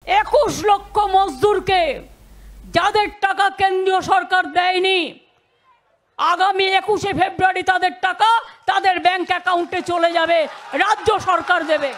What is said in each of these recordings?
21 লক্ষ মজদুরকে যাদের টাকা কেন্দ্রীয় সরকার দেয়নি, আগামী 21শে ফেব্রুয়ারি তাদের টাকা তাদের ব্যাংক অ্যাকাউন্টে চলে যাবে, রাজ্য সরকার দেবে।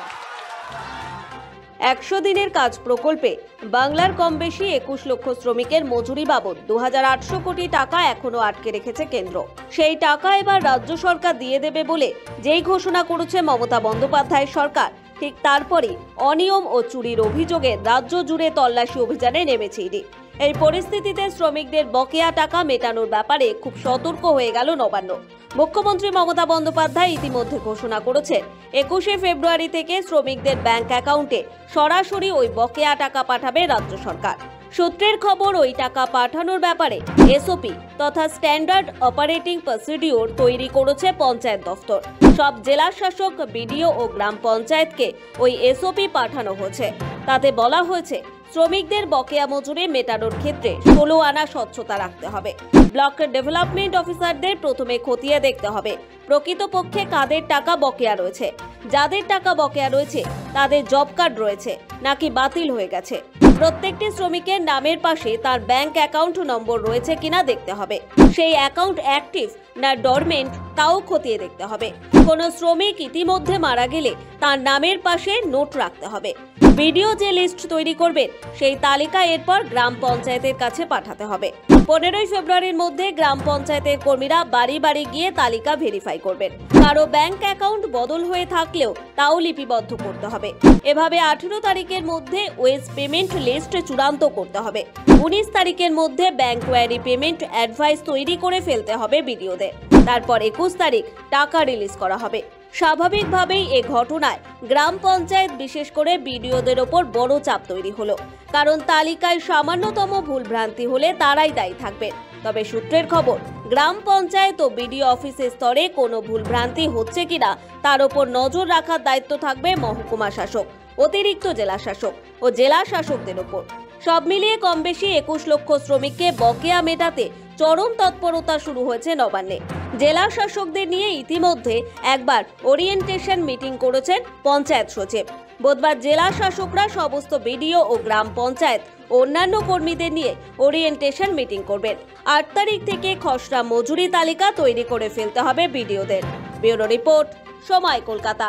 100 দিনের কাজ প্রকল্পে বাংলার কম বেশি 21 লক্ষ শ্রমিকের মজুরি বাবদ 2800 কোটি টাকা এখনো আটকে রেখেছে কেন্দ্র। সেই টাকা এবার রাজ্য সরকার দিয়ে দেবে বলে যেই ঘোষণা করেছে মমতা বন্দ্যোপাধ্যায়ের সরকার, ঠিক তারপরই অনিয়ম ও চুরির অভিযোগে রাজ্য জুড়ে তল্লাশি অভিযানে নেমেছে ইডি। এই পরিস্থিতিতে শ্রমিকদের বকেয়া টাকা মেটানোর ব্যাপারে খুব সতর্ক হয়ে গেল নবান্ন। মুখ্যমন্ত্রী মমতা বন্দ্যোপাধ্যায় ইতিমধ্যে ঘোষণা করেছেন 21শে ফেব্রুয়ারি থেকে শ্রমিকদের ব্যাংক অ্যাকাউন্টে সরাসরি ওই বকেয়া টাকা পাঠাবে রাজ্য সরকার। সূত্রের খবর, ওই টাকা পাঠানোর ব্যাপারে এসওপি তথা স্ট্যান্ডার্ড অপারেটিং প্রসিডিওর তৈরি করেছে পঞ্চায়েত দফতর। সব জেলা শাসক, বিডিও ও গ্রাম পঞ্চায়েতকে ওই এসওপি পাঠানো হয়েছে। তাতে বলা হয়েছে শ্রমিকদের বকেয়া মজুরি মেটানোর ক্ষেত্রে 16 আনা স্বচ্ছতা রাখতে হবে। ব্লক ডেভেলপমেন্ট অফিসারদের প্রথমে খতিয়ে দেখতে হবে প্রকৃতপক্ষে কাদের টাকা বকেয়া রয়েছে। যাদের টাকা বকেয়া রয়েছে তাদের জব কার্ড রয়েছে নাকি বাতিল হয়ে গেছে। প্রত্যেকটি শ্রমিকের নামের পাশে তার ব্যাংক অ্যাকাউন্ট নম্বর রয়েছে কিনা দেখতে হবে। সেই অ্যাকাউন্ট অ্যাক্টিভ না ডরমেন্ট তাও খতিয়ে দেখতে হবে। কোনো শ্রমিক ইতিমধ্যে মারা গেলে তার নামের পাশে নোট রাখতে হবে। ভিডিও যে লিস্ট তৈরি করবেন সেই তালিকা এরপর গ্রাম পঞ্চায়েতের কাছে পাঠাতে হবে। 15ই ফেব্রুয়ারির মধ্যে গ্রাম পঞ্চায়েতের কর্মীরা বাড়ি বাড়ি গিয়ে তালিকা ভেরিফাই করবেন। কারো ব্যাংক অ্যাকাউন্ট বদল হয়ে থাকলেও তাও লিপিবদ্ধ করতে হবে। এভাবে 18 তারিখের মধ্যে ওয়েজ পেমেন্ট লিস্ট চূড়ান্ত করতে হবে। 19 তারিখের মধ্যে ব্যাংক কোয়ারি পেমেন্ট অ্যাডভাইস তৈরি করে ফেলতে হবে বিডিওদের। তারপর 21 তারিখ টাকা রিলিজ করা হবে। স্বাভাবিকভাবেই এ ঘটনায় গ্রাম পঞ্চায়েত বিশেষ করে বিডিওদের ওপর বড় চাপ তৈরি হলো, কারণ তালিকায় সামান্যতম ভুলভ্রান্তি হলে তারাই দায়ী থাকবেন। তবে সূত্রের খবর, গ্রাম পঞ্চায়েত ও বিডিও অফিসের স্তরে কোনো ভুলভ্রান্তি হচ্ছে কিনা তার ওপর নজর রাখার দায়িত্ব থাকবে মহকুমা শাসক, অতিরিক্ত জেলা শাসক ও জেলা শাসকদের ওপর। সব মিলিয়ে কম বেশি 21 লক্ষ শ্রমিককে বকেয়া মেটাতে চরম তৎপরতা শুরু হয়েছে নবান্নে। জেলা শাসকদের নিয়ে ইতিমধ্যে একবার ওরিয়েন্টেশন মিটিং করেছেন পঞ্চায়েত সচিব। বুধবার জেলা শাসকরা সমস্ত বিডিও ও গ্রাম পঞ্চায়েত ও অন্যান্য কর্মীদের নিয়ে ওরিয়েন্টেশন মিটিং করবেন। 8 তারিখ থেকে খসড়া মজুরি তালিকা তৈরি করে ফেলতে হবে বিডিওদের। ব্যুরো রিপোর্ট, সময়, কলকাতা।